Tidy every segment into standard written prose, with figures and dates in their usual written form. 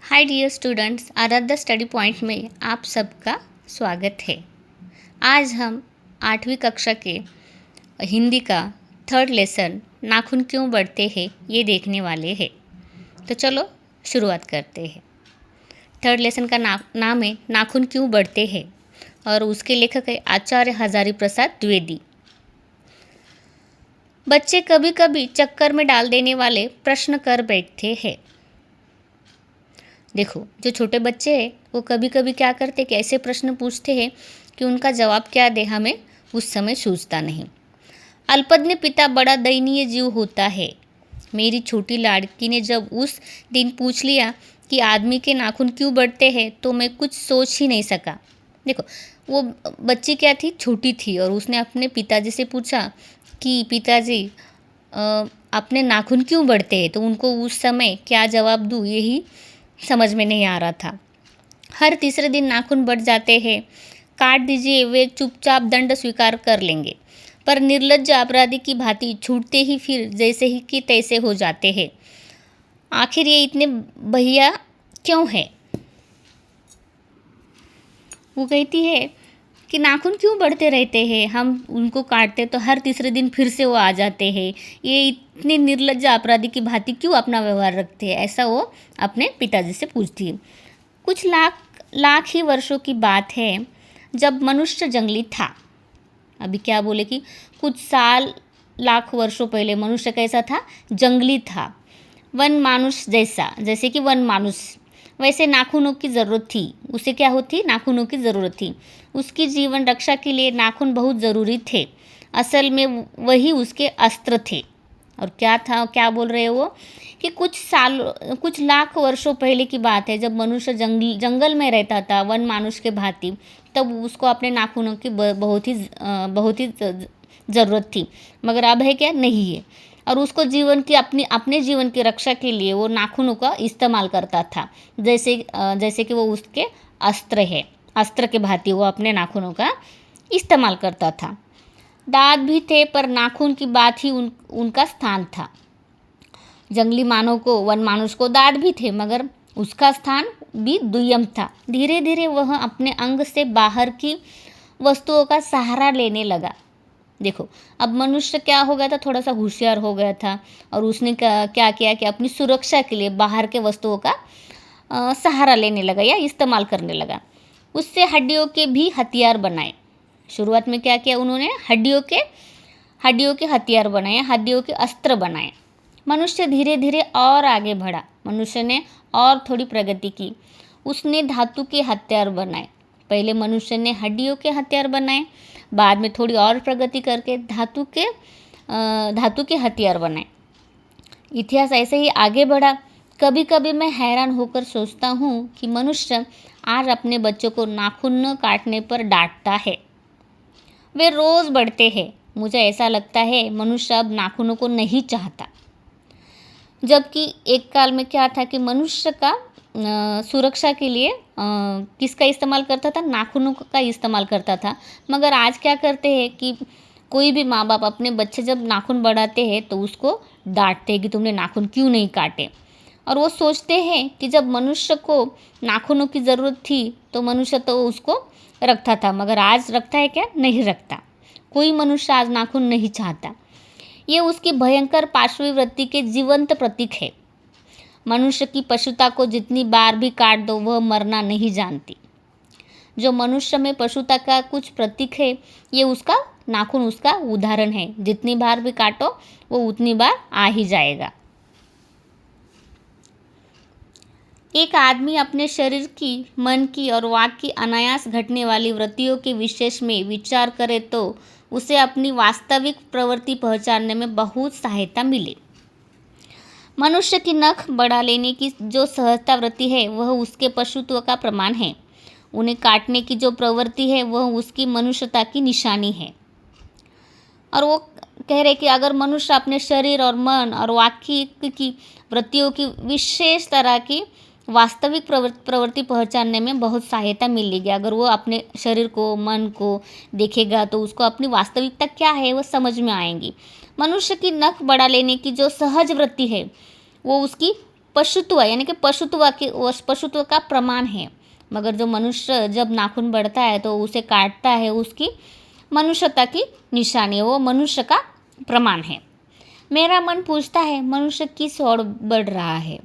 हाय dear students, Aaradhya study point में आप सबका स्वागत है। आज हम 8वीं कक्षा के हिंदी का थर्ड लेसन नाखून क्यों बढ़ते हैं ये देखने वाले हैं। तो चलो शुरुआत करते हैं। थर्ड लेसन का नाम है नाखून क्यों बढ़ते हैं और उसके लेखक है आचार्य हजारी प्रसाद द्विवेदी। बच्चे कभी कभी चक्कर में डाल देने वाले प्रश्न कर बैठते हैं। देखो, जो छोटे बच्चे हैं वो कभी कभी क्या करते कि ऐसे प्रश्न पूछते हैं कि उनका जवाब क्या दे हमें उस समय सूझता नहीं। अल्पज्ञ पिता बड़ा दयनीय जीव होता है। मेरी छोटी लाड़की ने जब उस दिन पूछ लिया कि आदमी के नाखून क्यों बढ़ते हैं तो मैं कुछ सोच ही नहीं सका। देखो, वो बच्ची क्या थी, छोटी थी, और उसने अपने पिताजी से पूछा कि पिताजी अपने नाखून क्यों बढ़ते हैं, तो उनको उस समय क्या जवाब दूँ यही समझ में नहीं आ रहा था। हर तीसरे दिन नाखून बढ़ जाते हैं, काट दीजिए, वे चुपचाप दंड स्वीकार कर लेंगे, पर निर्लज्ज अपराधी की भांति छूटते ही फिर जैसे ही कि तैसे हो जाते हैं। आखिर ये इतने भैया क्यों है? वो कहती है कि नाखून क्यों बढ़ते रहते हैं, हम उनको काटते तो हर तीसरे दिन फिर से वो आ जाते हैं। ये इतने निर्लज्ज अपराधी की भांति क्यों अपना व्यवहार रखते हैं, ऐसा वो अपने पिताजी से पूछती है। कुछ लाख ही वर्षों की बात है जब मनुष्य जंगली था। अभी क्या बोले कि कुछ साल लाख वर्षों पहले मनुष्य कैसा था? जंगली था, वन मानुष जैसा, जैसे कि वन मानुष। वैसे नाखूनों की ज़रूरत थी उसे। क्या होती? नाखूनों की ज़रूरत थी उसकी। जीवन रक्षा के लिए नाखून बहुत ज़रूरी थे। असल में वही उसके अस्त्र थे। और क्या था, क्या बोल रहे हैं वो कि कुछ लाख वर्षों पहले की बात है जब मनुष्य जंगल में रहता था वन मानुष के भांति, तब उसको अपने नाखूनों की बहुत ही ज़रूरत थी। मगर अब है क्या? नहीं है। और उसको अपने जीवन की रक्षा के लिए वो नाखूनों का इस्तेमाल करता था, जैसे कि वो उसके अस्त्र है। अस्त्र के भांति वो अपने नाखूनों का इस्तेमाल करता था। दांत भी थे पर नाखून की बात ही उनका स्थान था। जंगली वन मानुष को दांत भी थे मगर उसका स्थान भी दुय्यम था। धीरे धीरे वह अपने अंग से बाहर की वस्तुओं का सहारा लेने लगा। देखो, अब मनुष्य क्या हो गया था? थोड़ा सा होशियार हो गया था, और उसने क्या किया कि अपनी सुरक्षा के लिए बाहर के वस्तुओं का सहारा लेने लगा या इस्तेमाल करने लगा। उससे हड्डियों के भी हथियार बनाए। शुरुआत में क्या किया उन्होंने? हड्डियों के हथियार बनाए, हड्डियों के अस्त्र बनाए। मनुष्य धीरे धीरे और आगे बढ़ा। मनुष्य ने और थोड़ी प्रगति की। उसने धातु के हथियार बनाए। पहले मनुष्य ने हड्डियों के हथियार बनाए, बाद में थोड़ी और प्रगति करके धातु के हथियार बनाए। इतिहास ऐसे ही आगे बढ़ा। कभी कभी मैं हैरान होकर सोचता हूँ कि मनुष्य आज अपने बच्चों को नाखून न काटने पर डांटता है। वे रोज़ बढ़ते हैं। मुझे ऐसा लगता है मनुष्य अब नाखूनों को नहीं चाहता। जबकि एक काल में क्या था कि मनुष्य का सुरक्षा के लिए किसका इस्तेमाल करता था? नाखूनों का इस्तेमाल करता था। मगर आज क्या करते हैं कि कोई भी माँ बाप अपने बच्चे जब नाखून बढ़ाते हैं तो उसको डांटते हैं कि तुमने नाखून क्यों नहीं काटे। और वो सोचते हैं कि जब मनुष्य को नाखूनों की ज़रूरत थी तो मनुष्य तो उसको रखता था, मगर आज रखता है क्या? नहीं रखता। कोई मनुष्य आज नाखून नहीं चाहता। ये उसकी भयंकर पार्श्ववृत्ति के जीवंत प्रतीक है। मनुष्य की पशुता को जितनी बार भी काट दो वह मरना नहीं जानती। जो मनुष्य में पशुता का कुछ प्रतीक है, ये उसका नाखून उसका उदाहरण है। जितनी बार भी काटो वो उतनी बार आ ही जाएगा। एक आदमी अपने शरीर की, मन की और वाक की अनायास घटने वाली वृत्तियों के विशेष में विचार करे तो उसे अपनी वास्तविक प्रवृत्ति पहचानने में बहुत सहायता मिले। मनुष्य की नख बढ़ा लेने की जो सहजता वृत्ति है वह उसके पशुत्व का प्रमाण है। उन्हें काटने की जो प्रवृत्ति है वह उसकी मनुष्यता की निशानी है। और वो कह रहे कि अगर मनुष्य अपने शरीर और मन और वाक्य की वृत्तियों की विशेष तरह की वास्तविक प्रवृत्ति पहचानने में बहुत सहायता मिलेगी। अगर वो अपने शरीर को, मन को देखेगा तो उसको अपनी वास्तविकता क्या है वो समझ में आएंगी। मनुष्य की नख बढ़ा लेने की जो सहज वृत्ति है वो उसकी पशुत्व यानी कि पशुत्व का प्रमाण है। मगर जो मनुष्य जब नाखून बढ़ता है तो उसे काटता है, उसकी मनुष्यता की निशानी है, वो मनुष्य का प्रमाण है। मेरा मन पूछता है मनुष्य किस ओर बढ़ रहा है।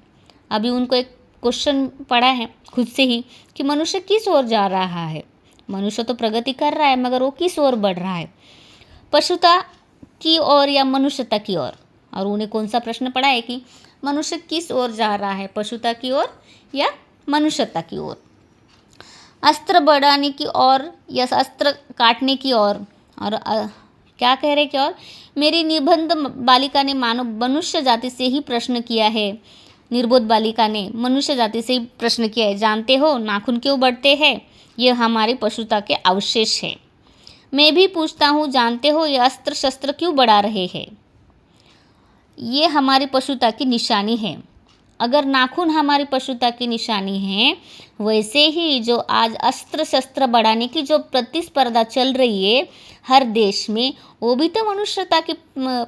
अभी उनको एक क्वेश्चन पड़ा है खुद से ही कि मनुष्य किस ओर जा रहा है। मनुष्य तो प्रगति कर रहा है मगर वो किस ओर बढ़ रहा है, पशुता की ओर या मनुष्यता की ओर। और उन्हें कौन सा प्रश्न पड़ा है कि मनुष्य किस ओर जा रहा है, पशुता की ओर या मनुष्यता की ओर, अस्त्र बढ़ाने की ओर या अस्त्र काटने की ओर। और क्या कह रहे कि और मेरी निबंध बालिका ने मनुष्य जाति से ही प्रश्न किया है। निर्बोध बालिका ने मनुष्य जाति से ही प्रश्न किया है, जानते हो नाखून क्यों बढ़ते हैं? ये हमारी पशुता के अवशेष है। मैं भी पूछता हूँ, जानते हो ये अस्त्र शस्त्र क्यों बढ़ा रहे हैं? ये हमारी पशुता की निशानी है। अगर नाखून हमारी पशुता की निशानी है, वैसे ही जो आज अस्त्र शस्त्र बढ़ाने की जो प्रतिस्पर्धा चल रही है हर देश में, वो भी तो मनुष्यता की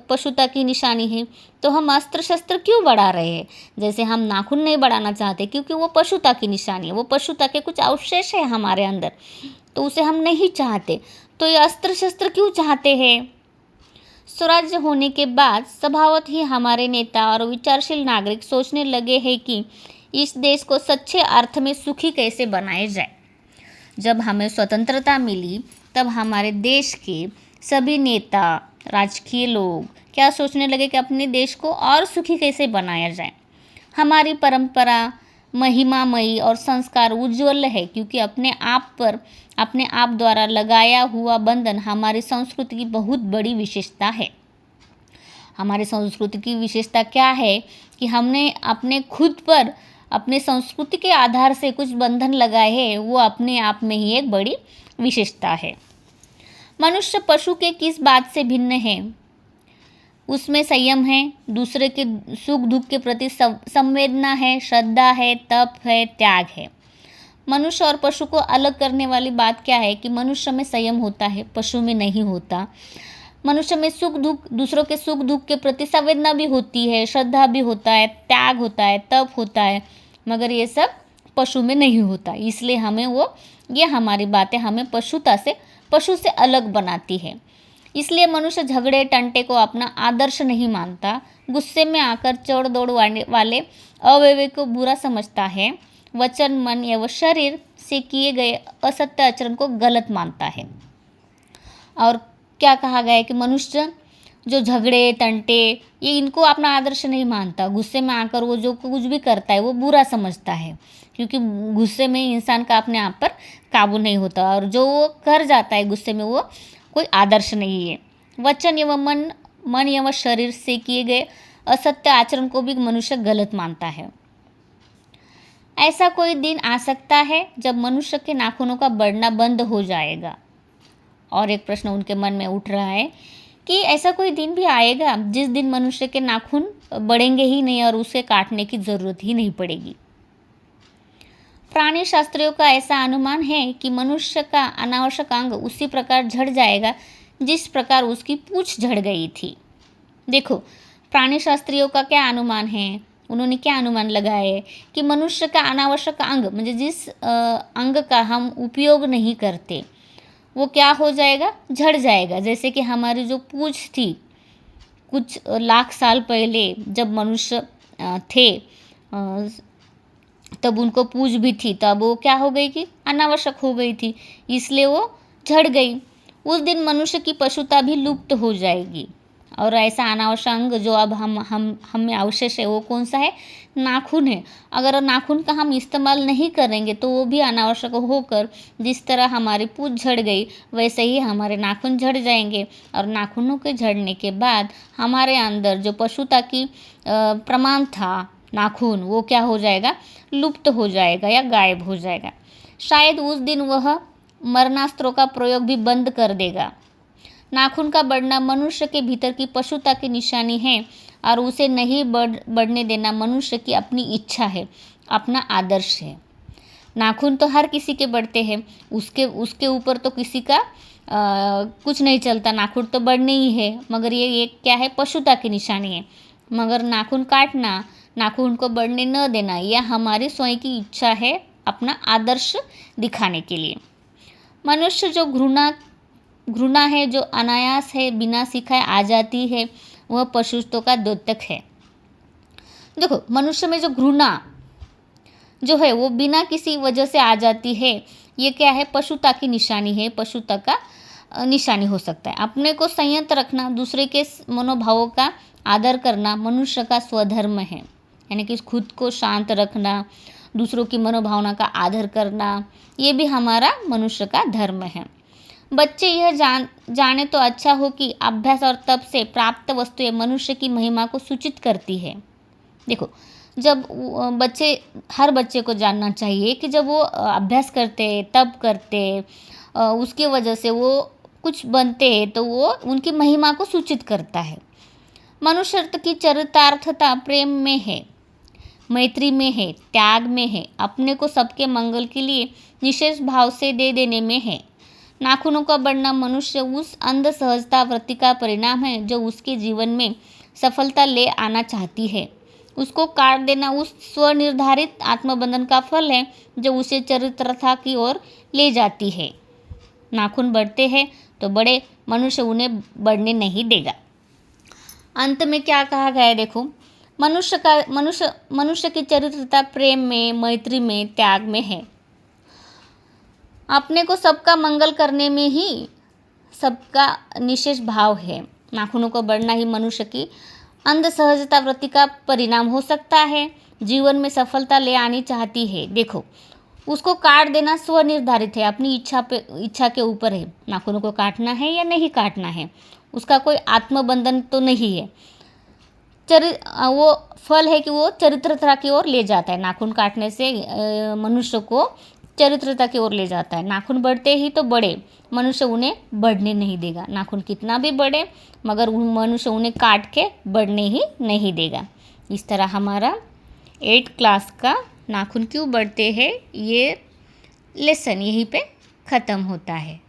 पशुता की निशानी है। तो हम अस्त्र शस्त्र क्यों बढ़ा रहे हैं? जैसे हम नाखून नहीं बढ़ाना चाहते क्योंकि वो पशुता की निशानी है, वो पशुता के कुछ अवशेष है हमारे अंदर, तो उसे हम नहीं चाहते। तो ये अस्त्र शस्त्र क्यों चाहते हैं? स्वराज्य होने के बाद स्वभावतः ही हमारे नेता और विचारशील नागरिक सोचने लगे हैं कि इस देश को सच्चे अर्थ में सुखी कैसे बनाया जाए। जब हमें स्वतंत्रता मिली तब हमारे देश के सभी नेता, राजकीय लोग क्या सोचने लगे कि अपने देश को और सुखी कैसे बनाया जाए। हमारी परंपरा महिमामयी और संस्कार उज्ज्वल है क्योंकि अपने आप द्वारा लगाया हुआ बंधन हमारी संस्कृति की बहुत बड़ी विशेषता है। हमारी संस्कृति की विशेषता क्या है कि हमने अपने खुद पर अपने संस्कृति के आधार से कुछ बंधन लगाए हैं, वो अपने आप में ही एक बड़ी विशेषता है। मनुष्य पशु के किस बात से भिन्न है? उसमें संयम है, दूसरे के सुख दुख के प्रति संवेदना है, श्रद्धा है, तप है, त्याग है। मनुष्य और पशु को अलग करने वाली बात क्या है कि मनुष्य में संयम होता है, पशु में नहीं होता। मनुष्य में सुख दुख, दूसरों के सुख दुख के प्रति संवेदना भी होती है, श्रद्धा भी होता है, त्याग होता है, तप होता है, मगर ये सब पशु में नहीं होता। इसलिए ये हमारी बातें हमें पशु से अलग बनाती है। इसलिए मनुष्य झगड़े टंटे को अपना आदर्श नहीं मानता, गुस्से में आकर चढ़ दौड़ वाले अवयव को बुरा समझता है, वचन मन एवं शरीर से किए गए असत्य आचरण को गलत मानता है। और क्या कहा गया है कि मनुष्य जो झगड़े टंटे ये इनको अपना आदर्श नहीं मानता, गुस्से में आकर वो जो कुछ भी करता है वो बुरा समझता है, क्योंकि गुस्से में इंसान का अपने आप पर काबू नहीं होता और जो वो कर जाता है गुस्से में वो कोई आदर्श नहीं है। वचन एवं मन एवं शरीर से किए गए असत्य आचरण को भी मनुष्य गलत मानता है। ऐसा कोई दिन आ सकता है जब मनुष्य के नाखूनों का बढ़ना बंद हो जाएगा। और एक प्रश्न उनके मन में उठ रहा है कि ऐसा कोई दिन भी आएगा जिस दिन मनुष्य के नाखून बढ़ेंगे ही नहीं और उसे काटने की ज़रूरत ही नहीं पड़ेगी। प्राणी शास्त्रियों का ऐसा अनुमान है कि मनुष्य का अनावश्यक अंग उसी प्रकार झड़ जाएगा जिस प्रकार उसकी पूंछ झड़ गई थी। देखो, प्राणी शास्त्रियों का क्या अनुमान है, उन्होंने क्या अनुमान लगाया है कि मनुष्य का अनावश्यक अंग मतलब जिस अंग का हम उपयोग नहीं करते वो क्या हो जाएगा, झड़ जाएगा। जैसे कि हमारी जो पूंछ थी कुछ लाख साल पहले जब मनुष्य थे तब उनको पूंछ भी थी, तब वो क्या हो गई कि अनावश्यक हो गई थी, इसलिए वो झड़ गई। उस दिन मनुष्य की पशुता भी लुप्त हो जाएगी। और ऐसा अनावश्यक अंग जो अब हम में अवशेष है वो कौन सा है, नाखून है। अगर नाखून का हम इस्तेमाल नहीं करेंगे तो वो भी अनावश्यक होकर जिस तरह हमारी पूंछ झड़ गई वैसे ही हमारे नाखून झड़ जाएंगे। और नाखूनों के झड़ने के बाद हमारे अंदर जो पशुता की प्रमाण था नाखून, वो क्या हो जाएगा, लुप्त हो जाएगा या गायब हो जाएगा। शायद उस दिन वह मरणास्त्रों का प्रयोग भी बंद कर देगा। नाखून का बढ़ना मनुष्य के भीतर की पशुता की निशानी है और उसे नहीं बढ़ने देना मनुष्य की अपनी इच्छा है, अपना आदर्श है। नाखून तो हर किसी के बढ़ते हैं, उसके ऊपर तो किसी का कुछ नहीं चलता, नाखून तो बढ़ने ही है, मगर ये क्या है, पशुता की निशानी है। मगर नाखून काटना नाखून को बढ़ने न देना, यह हमारी स्वयं की इच्छा है अपना आदर्श दिखाने के लिए। मनुष्य जो घृणा है, जो अनायास है, बिना सिखाए आ जाती है, वह पशुत्व का द्योतक है। देखो, मनुष्य में जो घृणा जो है वो बिना किसी वजह से आ जाती है, ये क्या है? पशुता की निशानी है, पशुता का निशानी हो सकता है। अपने को संयत रखना, दूसरे के मनोभावों का आदर करना मनुष्य का स्वधर्म है। यानी कि खुद को शांत रखना, दूसरों की मनोभावना का आदर करना, ये भी हमारा मनुष्य का धर्म है। बच्चे यह जाने तो अच्छा हो कि अभ्यास और तप से प्राप्त वस्तुएं मनुष्य की महिमा को सूचित करती है। देखो, जब हर बच्चे को जानना चाहिए कि जब वो अभ्यास करते, तप करते, उसकी वजह से वो कुछ बनते हैं, तो वो उनकी महिमा को सूचित करता है। मनुष्य की चरितार्थता प्रेम में है, मैत्री में है, त्याग में है, अपने को सबके मंगल के लिए निशेष भाव से दे देने में है। नाखूनों का बढ़ना मनुष्य उस अंध सहजता वृत्ति का परिणाम है जो उसके जीवन में सफलता ले आना चाहती है। उसको काट देना उस स्वनिर्धारित आत्मबंधन का फल है जो उसे चरित्रता की ओर ले जाती है। नाखून बढ़ते हैं तो बड़े, मनुष्य उन्हें बढ़ने नहीं देगा। अंत में क्या कहा गया है? देखो, मनुष्य की चरित्रता प्रेम में, मैत्री में, त्याग में है। अपने को सबका मंगल करने में ही सबका निशेष भाव है। नाखूनों को बढ़ना ही मनुष्य की अंध सहजता वृत्ति का परिणाम हो सकता है, जीवन में सफलता ले आनी चाहती है। देखो, उसको काट देना स्वनिर्धारित है, अपनी इच्छा के ऊपर है। नाखूनों को काटना है या नहीं काटना है, उसका कोई आत्मबंधन तो नहीं है। वो फल है कि वो चरित्रता की ओर ले जाता है। नाखून काटने से मनुष्य को चरित्रता की ओर ले जाता है। नाखून बढ़ते ही तो बढ़े, मनुष्य उन्हें बढ़ने नहीं देगा। नाखून कितना भी बढ़े, मगर मनुष्य उन्हें काट के बढ़ने ही नहीं देगा। इस तरह हमारा 8th क्लास का नाखून क्यों बढ़ते हैं ये लेसन यहीं पे ख़त्म होता है।